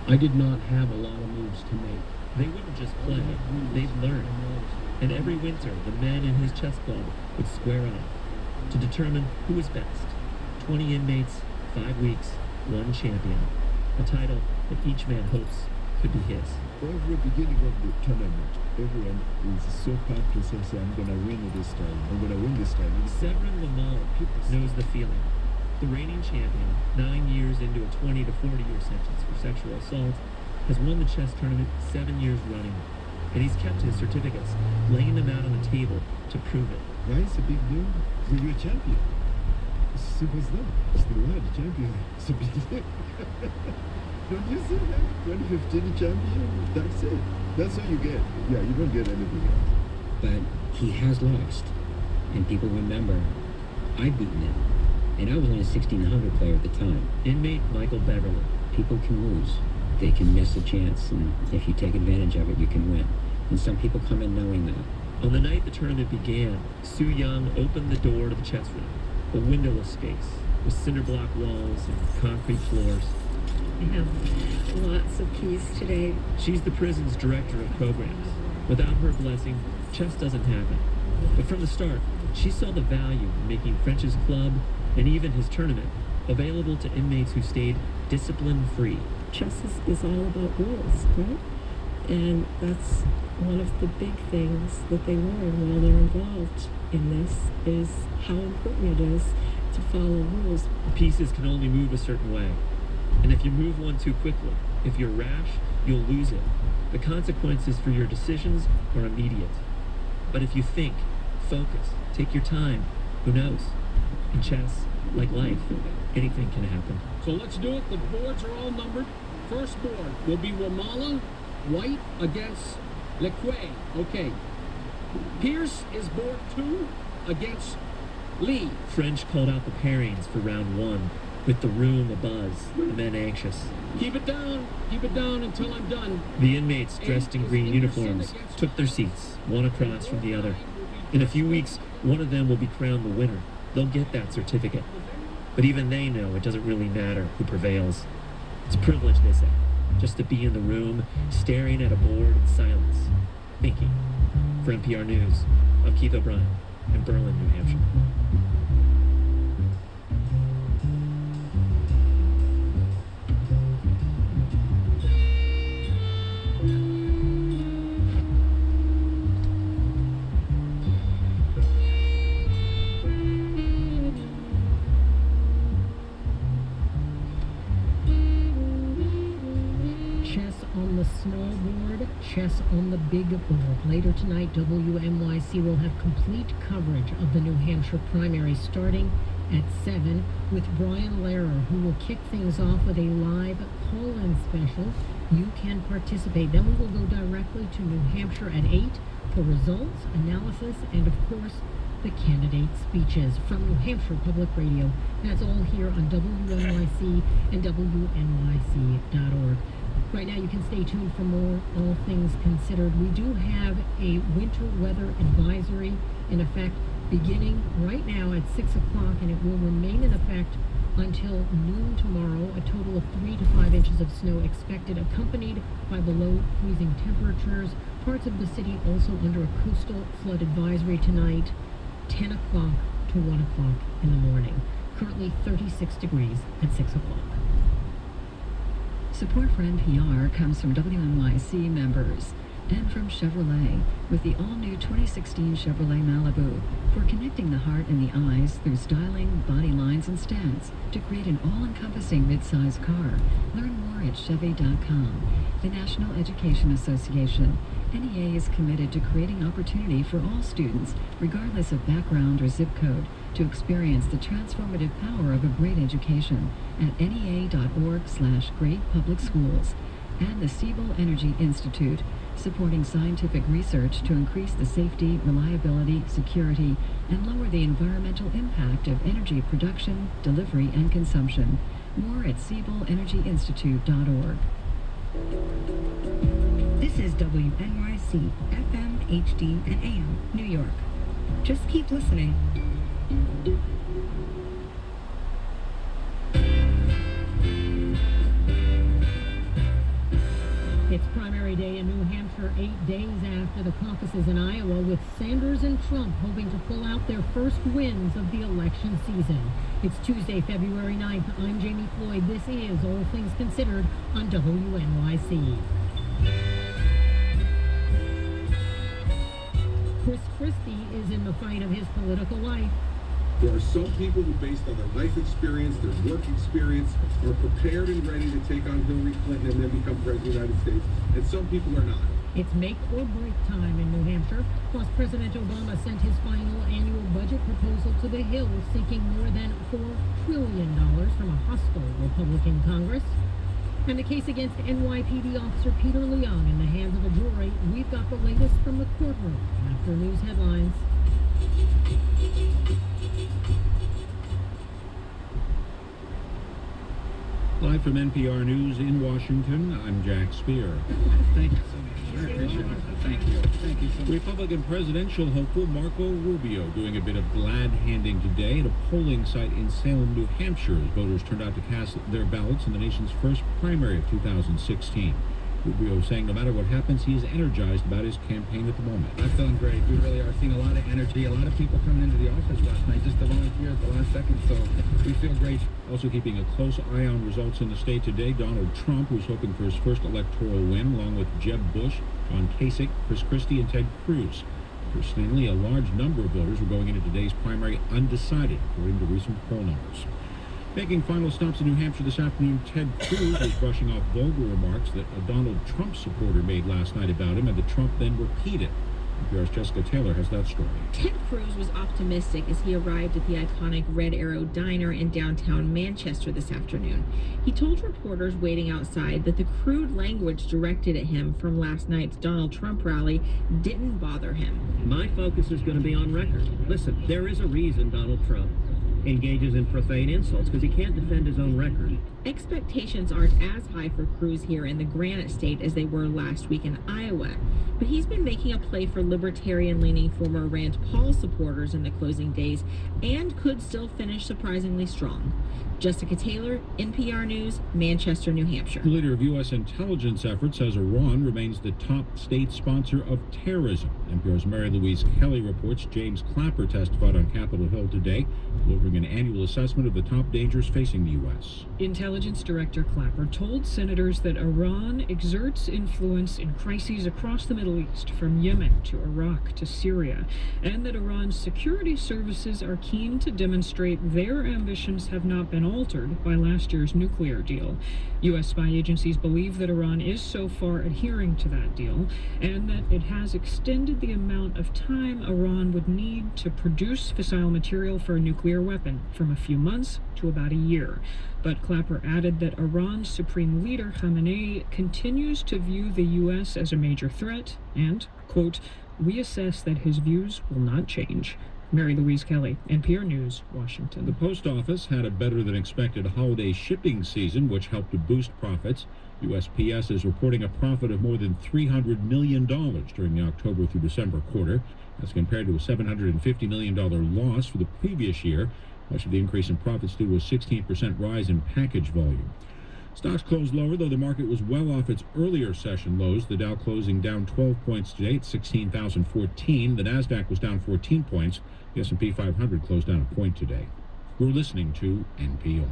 I did not have a lot of moves to make. They wouldn't just play, they'd learn. And every winter, the men in his chess club would square off to determine who was best. 20 inmates, 5 weeks, 1 champion. A title that each man hopes could be his. Every beginning of the tournament, everyone is so pumped to say, I'm going to win this time. I'm going to win this time. Severin Lamal knows the feeling. The reigning champion, 9 years into a 20 to 40-year sentence for sexual assault, has won the chess tournament 7 years running. And he's kept his certificates, laying them out on the table to prove it. Why is a big deal? When you're a champion. It's simple as that. It's the word, champion. It's a big deal. Don't you see that? 2015 champion, that's it. That's all you get. Yeah, you don't get anything else. But he has lost. And people remember, I've beaten him. And I was only a 1600 player at the time. Inmate Michael Beverly. People can lose. They can miss a chance, and if you take advantage of it, you can win. And some people come in knowing that. On the night the tournament began, Su Yung opened the door to the chess room, a windowless space with cinder block walls and concrete floors. I have lots of keys today. She's the prison's director of programs. Without her blessing, chess doesn't happen. But from the start, she saw the value in making French's club, and even his tournament, available to inmates who stayed discipline-free. Chess is all about rules, right? And that's one of the big things that they learn while they're involved in this, is how important it is to follow rules. Pieces can only move a certain way. And if you move one too quickly, if you're rash, you'll lose it. The consequences for your decisions are immediate. But if you think, focus, take your time, who knows? In chess, like life, anything can happen. So let's do it. The boards are all numbered. First board will be Ramallah, white against Lequay. Okay. Pierce is board 2 against Lee. French called out the pairings for round 1, with the room abuzz, the men anxious. Keep it down until I'm done. The inmates, dressed in green uniforms, took their seats, one across from the other. In a few weeks, one of them will be crowned the winner. They'll get that certificate. But even they know it doesn't really matter who prevails. It's a privilege, they say, just to be in the room, staring at a board in silence, thinking. For NPR News, I'm Keith O'Brien in Berlin, New Hampshire. On the snowboard, chess on the big board. Later tonight, WNYC will have complete coverage of the New Hampshire primary starting at 7 with Brian Lehrer, who will kick things off with a live call-in special. You can participate. Then we will go directly to New Hampshire at 8 for results, analysis, and of course, the candidate speeches from New Hampshire Public Radio. That's all here on WNYC and WNYC.org. Right now, you can stay tuned for more All Things Considered. We do have a winter weather advisory in effect beginning right now at 6 o'clock, and it will remain in effect until noon tomorrow. A total of 3 to 5 inches of snow expected, accompanied by below freezing temperatures. Parts of the city also under a coastal flood advisory tonight, 10 o'clock to 1 o'clock in the morning. Currently 36 degrees at 6 o'clock. Support for NPR comes from WNYC members and from Chevrolet with the all-new 2016 Chevrolet Malibu for connecting the heart and the eyes through styling, body lines, and stance to create an all-encompassing midsize car. Learn more at Chevy.com. The National Education Association. NEA is committed to creating opportunity for all students, regardless of background or zip code, to experience the transformative power of a great education at nea.org/greatpublicschools. And the Siebel Energy Institute, supporting scientific research to increase the safety, reliability, security, and lower the environmental impact of energy production, delivery, and consumption. More at SiebelEnergyInstitute.org. This is WNYC, FM, HD, and AM, New York. Just keep listening. Tuesday in New Hampshire, 8 days after the caucuses in Iowa, with Sanders and Trump hoping to pull out their first wins of the election season. It's Tuesday, February 9th. I'm Jamie Floyd. This is All Things Considered on WNYC. Chris Christie is in the fight of his political life. There are some people who, based on their life experience, their work experience, are prepared and ready to take on Hillary Clinton and then become president of the United States, and some people are not. It's make or break time in New Hampshire. Plus, President Obama sent his final annual budget proposal to the Hill, seeking more than $4 trillion from a hostile Republican Congress. And the case against NYPD officer Peter Leung in the hands of a jury. We've got the latest from the courtroom after news headlines. Live from NPR News in Washington, I'm Jack Spear. Thank you so much. I appreciate it. Thank you. Thank you so much. Republican presidential hopeful Marco Rubio doing a bit of glad handing today at a polling site in Salem, New Hampshire, as voters turned out to cast their ballots in the nation's first primary of 2016. Rubio saying no matter what happens, he is energized about his campaign at the moment. I'm feeling great. We really are seeing a lot of energy, a lot of people coming into the office last night just to volunteer at the last second, so we feel great. Also keeping a close eye on results in the state today, Donald Trump, who's hoping for his first electoral win, along with Jeb Bush, John Kasich, Chris Christie, and Ted Cruz. Interestingly, a large number of voters are going into today's primary undecided, according to recent poll numbers. Making final stops in New Hampshire this afternoon, Ted Cruz was brushing off vulgar remarks that a Donald Trump supporter made last night about him, and that Trump then repeated. NPR's Jessica Taylor has that story. Ted Cruz was optimistic as he arrived at the iconic Red Arrow Diner in downtown Manchester this afternoon. He told reporters waiting outside that the crude language directed at him from last night's Donald Trump rally didn't bother him. My focus is going to be on record. Listen, there is a reason Donald Trump engages in profane insults, because he can't defend his own record. Expectations aren't as high for Cruz here in the Granite State as they were last week in Iowa, but he's been making a play for libertarian-leaning former Rand Paul supporters in the closing days and could still finish surprisingly strong. Jessica Taylor, NPR News, Manchester, New Hampshire. The leader of U.S. intelligence efforts says Iran remains the top state sponsor of terrorism. NPR's Mary Louise Kelly reports James Clapper testified on Capitol Hill today, delivering an annual assessment of the top dangers facing the U.S. Intelligence Director Clapper told senators that Iran exerts influence in crises across the Middle East, from Yemen to Iraq to Syria, and that Iran's security services are keen to demonstrate their ambitions have not been altered by last year's nuclear deal. U.S. spy agencies believe that Iran is so far adhering to that deal, and that it has extended the amount of time Iran would need to produce fissile material for a nuclear weapon from a few months to about a year. But Clapper added that Iran's supreme leader Khamenei continues to view the U.S. as a major threat and, quote, "We assess that his views will not change." Mary Louise Kelly, NPR News, Washington. The post office had a better than expected holiday shipping season, which helped to boost profits. USPS is reporting a profit of more than $300 million during the October through December quarter. That's compared to a $750 million loss for the previous year. Much of the increase in profits due to a 16% rise in package volume. Stocks closed lower, though the market was well off its earlier session lows. The Dow closing down 12 points today at 16,014. The Nasdaq was down 14 points. The S&P 500 closed down a point today. We're listening to NPR.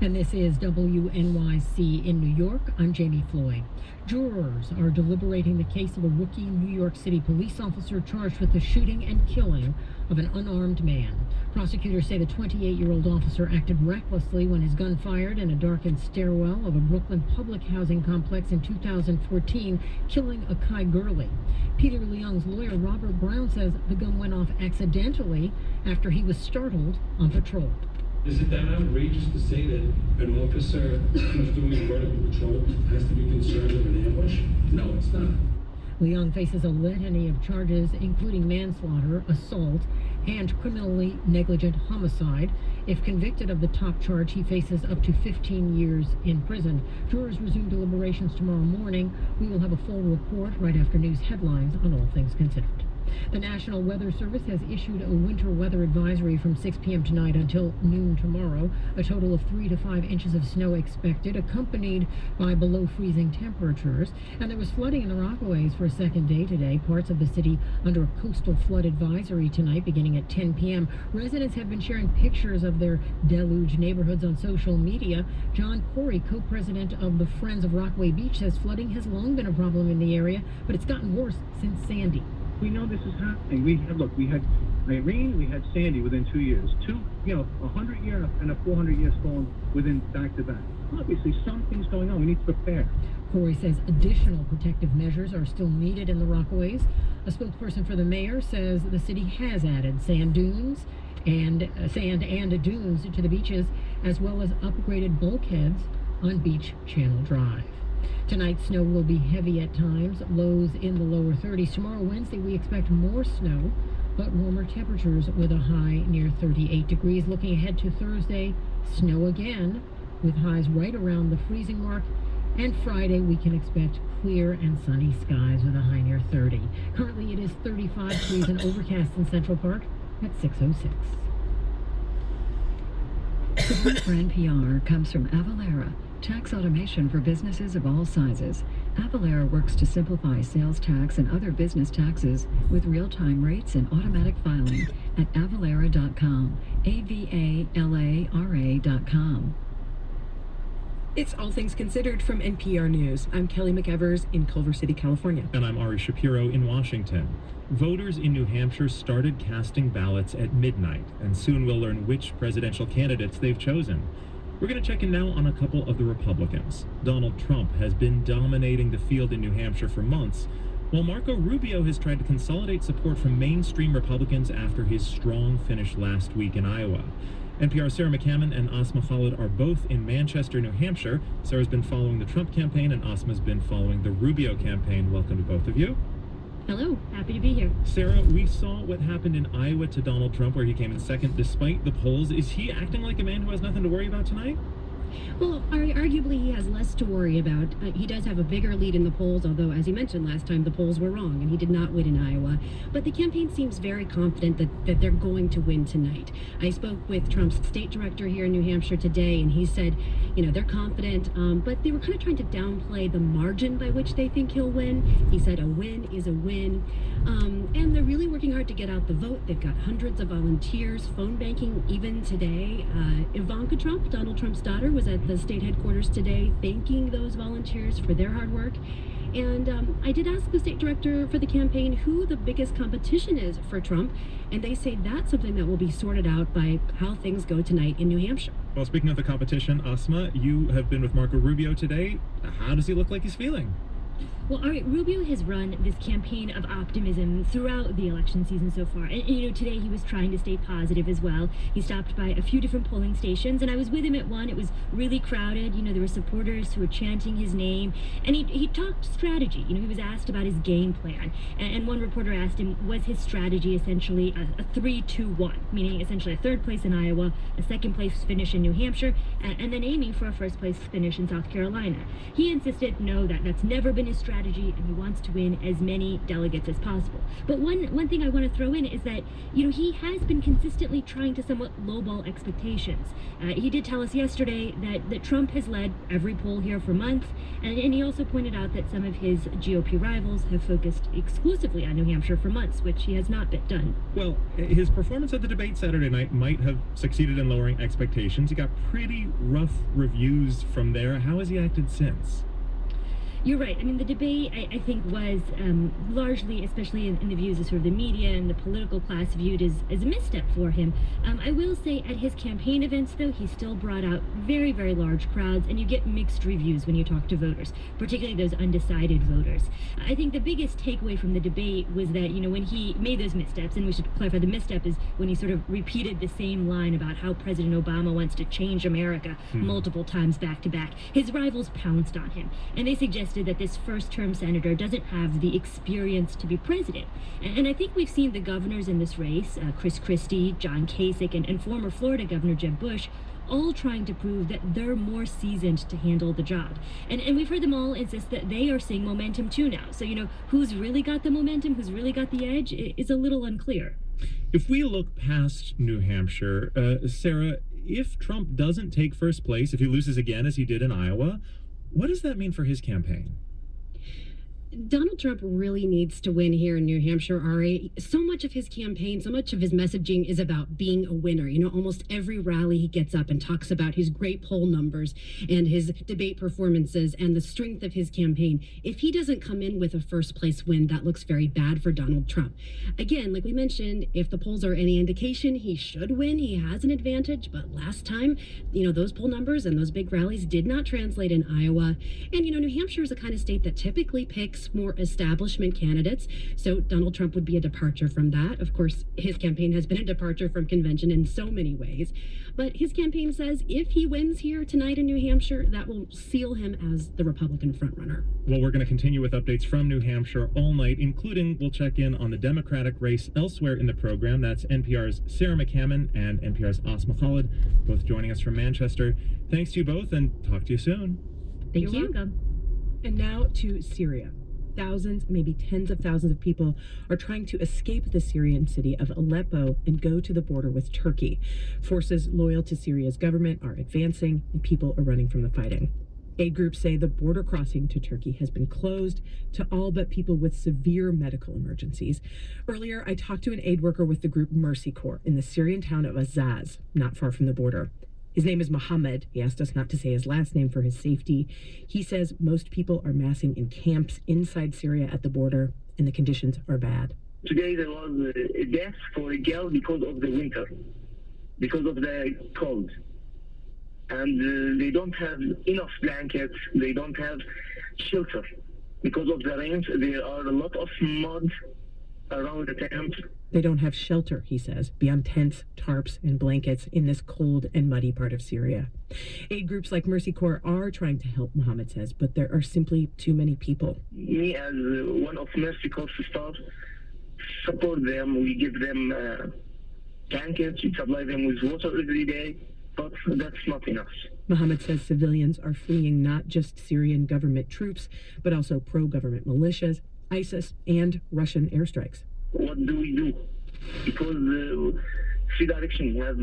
And this is WNYC in New York. I'm Jamie Floyd. Jurors are deliberating the case of a rookie New York City police officer charged with the shooting and killing of an unarmed man. Prosecutors say the 28-year-old officer acted recklessly when his gun fired in a darkened stairwell of a Brooklyn public housing complex in 2014, killing Akai Gurley. Peter Leung's lawyer, Robert Brown, says the gun went off accidentally after he was startled on patrol. Is it that outrageous to say that an officer who's doing vertical patrol has to be concerned of an ambush? No, it's not. Leung faces a litany of charges, including manslaughter, assault, and criminally negligent homicide. If convicted of the top charge, he faces up to 15 years in prison. Jurors resume deliberations tomorrow morning. We will have a full report right after news headlines on All Things Considered. The National Weather Service has issued a winter weather advisory from 6 p.m. tonight until noon tomorrow. A total of 3 to 5 inches of snow expected, accompanied by below freezing temperatures. And there was flooding in the Rockaways for a second day today. Parts of the city under a coastal flood advisory tonight beginning at 10 p.m. Residents have been sharing pictures of their deluged neighborhoods on social media. John Corey, co-president of the Friends of Rockaway Beach, says flooding has long been a problem in the area, but it's gotten worse since Sandy. We know this is happening. We had Irene, we had Sandy within 2 years. 100-year and a 400-year storm within back-to-back. Obviously, something's going on. We need to prepare. Corey says additional protective measures are still needed in the Rockaways. A spokesperson for the mayor says the city has added sand and dunes to the beaches, as well as upgraded bulkheads on Beach Channel Drive. Tonight, snow will be heavy at times, lows in the lower 30s. Tomorrow, Wednesday, we expect more snow, but warmer temperatures with a high near 38 degrees. Looking ahead to Thursday, snow again, with highs right around the freezing mark. And Friday, we can expect clear and sunny skies with a high near 30. Currently, it is 35 degrees and overcast in Central Park at 6:06. Support for NPR comes from Avalara, tax automation for businesses of all sizes. Avalara works to simplify sales tax and other business taxes with real-time rates and automatic filing at avalara.com, AVALARA.com. It's All Things Considered from NPR News. I'm Kelly McEvers in Culver City, California. And I'm Ari Shapiro in Washington. Voters in New Hampshire started casting ballots at midnight, and soon we'll learn which presidential candidates they've chosen. We're going to check in now on a couple of the Republicans. Donald Trump has been dominating the field in New Hampshire for months, while Marco Rubio has tried to consolidate support from mainstream Republicans after his strong finish last week in Iowa. NPR's Sarah McCammon and Asma Khalid are both in Manchester, New Hampshire. Sarah's been following the Trump campaign, and Asma's been following the Rubio campaign. Welcome to both of you. Hello, happy to be here. Sarah, we saw what happened in Iowa to Donald Trump, where he came in second despite the polls. Is he acting like a man who has nothing to worry about tonight? Well, arguably he has less to worry about. He does have a bigger lead in the polls, although, as he mentioned last time, the polls were wrong and he did not win in Iowa. But the campaign seems very confident that they're going to win tonight. I spoke with Trump's state director here in New Hampshire today, and he said, they're confident, but they were kind of trying to downplay the margin by which they think he'll win. He said a win is a win. And they're really working hard to get out the vote. They've got hundreds of volunteers, phone banking even today. Ivanka Trump, Donald Trump's daughter, was at the state headquarters today thanking those volunteers for their hard work. And I did ask the state director for the campaign who the biggest competition is for Trump, and they say that's something that will be sorted out by how things go tonight in New Hampshire. Well, speaking of the competition, Asma, you have been with Marco Rubio today. How does he look like he's feeling? Well, all right, Rubio has run this campaign of optimism throughout the election season so far. And, today he was trying to stay positive as well. He stopped by a few different polling stations, and I was with him at one. It was really crowded. There were supporters who were chanting his name. And he talked strategy. He was asked about his game plan. And one reporter asked him, was his strategy essentially a 3-2-1, meaning essentially a third place in Iowa, a second place finish in New Hampshire, and then aiming for a first place finish in South Carolina. He insisted, no, that's never been his strategy, and he wants to win as many delegates as possible. But one thing I want to throw in is that, he has been consistently trying to somewhat lowball expectations. He did tell us yesterday that Trump has led every poll here for months, and he also pointed out that some of his GOP rivals have focused exclusively on New Hampshire for months, which he has not done. Well, his performance at the debate Saturday night might have succeeded in lowering expectations. He got pretty rough reviews from there. How has he acted since? You're right. The debate, I think, was largely, especially in the views of sort of the media and the political class, viewed as a misstep for him. I will say at his campaign events, though, he still brought out very, very large crowds, and you get mixed reviews when you talk to voters, particularly those undecided voters. I think the biggest takeaway from the debate was that, when he made those missteps, and we should clarify the misstep is when he sort of repeated the same line about how President Obama wants to change America multiple times back to back, his rivals pounced on him, and they suggested that this first-term senator doesn't have the experience to be president. And I think we've seen the governors in this race, Chris Christie, John Kasich, and former Florida Governor Jeb Bush, all trying to prove that they're more seasoned to handle the job. And we've heard them all insist that they are seeing momentum too now. So, who's really got the momentum, who's really got the edge, is a little unclear. If we look past New Hampshire, Sarah, if Trump doesn't take first place, if he loses again as he did in Iowa, what does that mean for his campaign? Donald Trump really needs to win here in New Hampshire, Ari. So much of his campaign, so much of his messaging is about being a winner. Almost every rally he gets up and talks about his great poll numbers and his debate performances and the strength of his campaign. If he doesn't come in with a first place win, that looks very bad for Donald Trump. Again, like we mentioned, if the polls are any indication, he should win. He has an advantage. But last time, those poll numbers and those big rallies did not translate in Iowa. And, New Hampshire is the kind of state that typically picks more establishment candidates, so Donald Trump would be a departure from that. Of course, his campaign has been a departure from convention in so many ways, but his campaign says if he wins here tonight in New Hampshire, that will seal him as the Republican frontrunner. Well, we're going to continue with updates from New Hampshire all night, including we'll check in on the Democratic race elsewhere in the program. That's NPR's Sarah McCammon and NPR's Asma Khalid, both joining us from Manchester. Thanks to you both, and talk to you soon. You're welcome. And now to Syria. Thousands, maybe tens of thousands of people are trying to escape the Syrian city of Aleppo and go to the border with Turkey. Forces loyal to Syria's government are advancing, and people are running from the fighting. Aid groups say the border crossing to Turkey has been closed to all but people with severe medical emergencies. Earlier, I talked to an aid worker with the group Mercy Corps in the Syrian town of Azaz, not far from the border. His name is Mohammed. He asked us not to say his last name for his safety. He says most people are massing in camps inside Syria at the border, and the conditions are bad. Today there was a death for a girl because of the winter, because of the cold. And they don't have enough blankets, they don't have shelter. Because of the rain, there are a lot of mud around the tent. They don't have shelter, he says, beyond tents, tarps, and blankets in this cold and muddy part of Syria. Aid groups like Mercy Corps are trying to help, Mohammed says, but there are simply too many people. Me, as one of Mercy Corps staff, support them. We give them blankets, we supply them with water every day, but that's not enough. Mohammed says civilians are fleeing not just Syrian government troops, but also pro-government militias, ISIS, and Russian airstrikes. What do we do? Because three directions. We have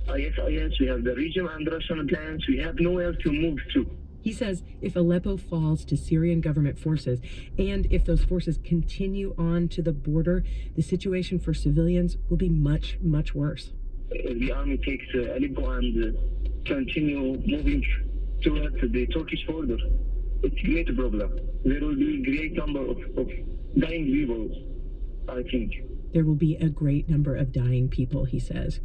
ISIS, we have the region and Russian plans. We have nowhere to move to. He says if Aleppo falls to Syrian government forces, and if those forces continue on to the border, the situation for civilians will be much, much worse. If the army takes Aleppo and continue moving towards the Turkish border, it's a great problem. There will be a great number of dying people, I think. There will be a great number of dying people, he says.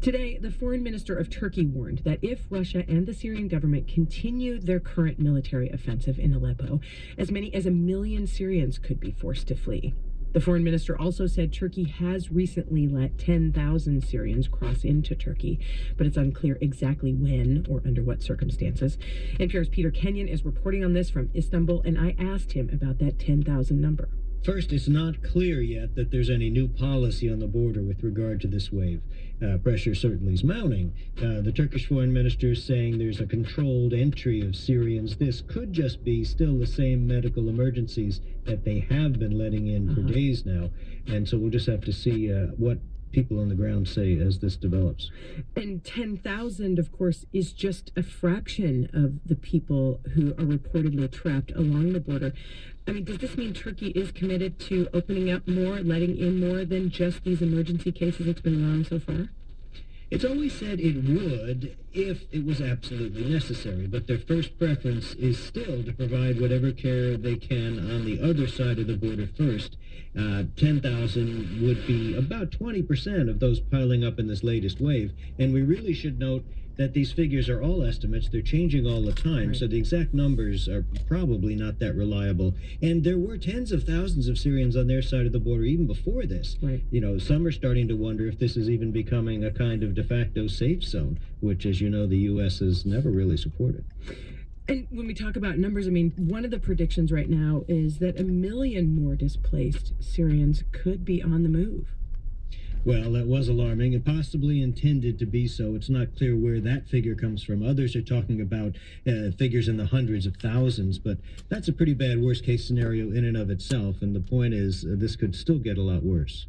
Today, the foreign minister of Turkey warned that if Russia and the Syrian government continue their current military offensive in Aleppo, as many as 1 million Syrians could be forced to flee. The foreign minister also said Turkey has recently let 10,000 Syrians cross into Turkey, but it's unclear exactly when or under what circumstances. NPR's Peter Kenyon is reporting on this from Istanbul, and I asked him about that 10,000 number. First, it's not clear yet that there's any new policy on the border with regard to this wave. Pressure certainly is mounting. The Turkish foreign minister is saying there's a controlled entry of Syrians. This could just be still the same medical emergencies that they have been letting in for days now. And so we'll just have to see what people on the ground say as this develops. And 10,000, of course, is just a fraction of the people who are reportedly trapped along the border. I mean, does this mean Turkey is committed to opening up more, letting in more than just these emergency cases it's been allowing so far? It's always said it would if it was absolutely necessary, but their first preference is still to provide whatever care they can on the other side of the border first. 10,000 would be about 20% of those piling up in this latest wave, and we really should note that these figures are all estimates. They're changing all the time, right. So the exact numbers are probably not that reliable. And there were tens of thousands of Syrians on their side of the border even before this. Right. You know, some are starting to wonder if this is even becoming a kind of de facto safe zone, which, as you know, the U.S. has never really supported. And when we talk about numbers, I mean, one of the predictions right now is that 1 million more displaced Syrians could be on the move. Well, that was alarming and possibly intended to be so. It's not clear where that figure comes from. Others are talking about figures in the hundreds of thousands, but that's a pretty bad worst-case scenario in and of itself. And the point is, this could still get a lot worse.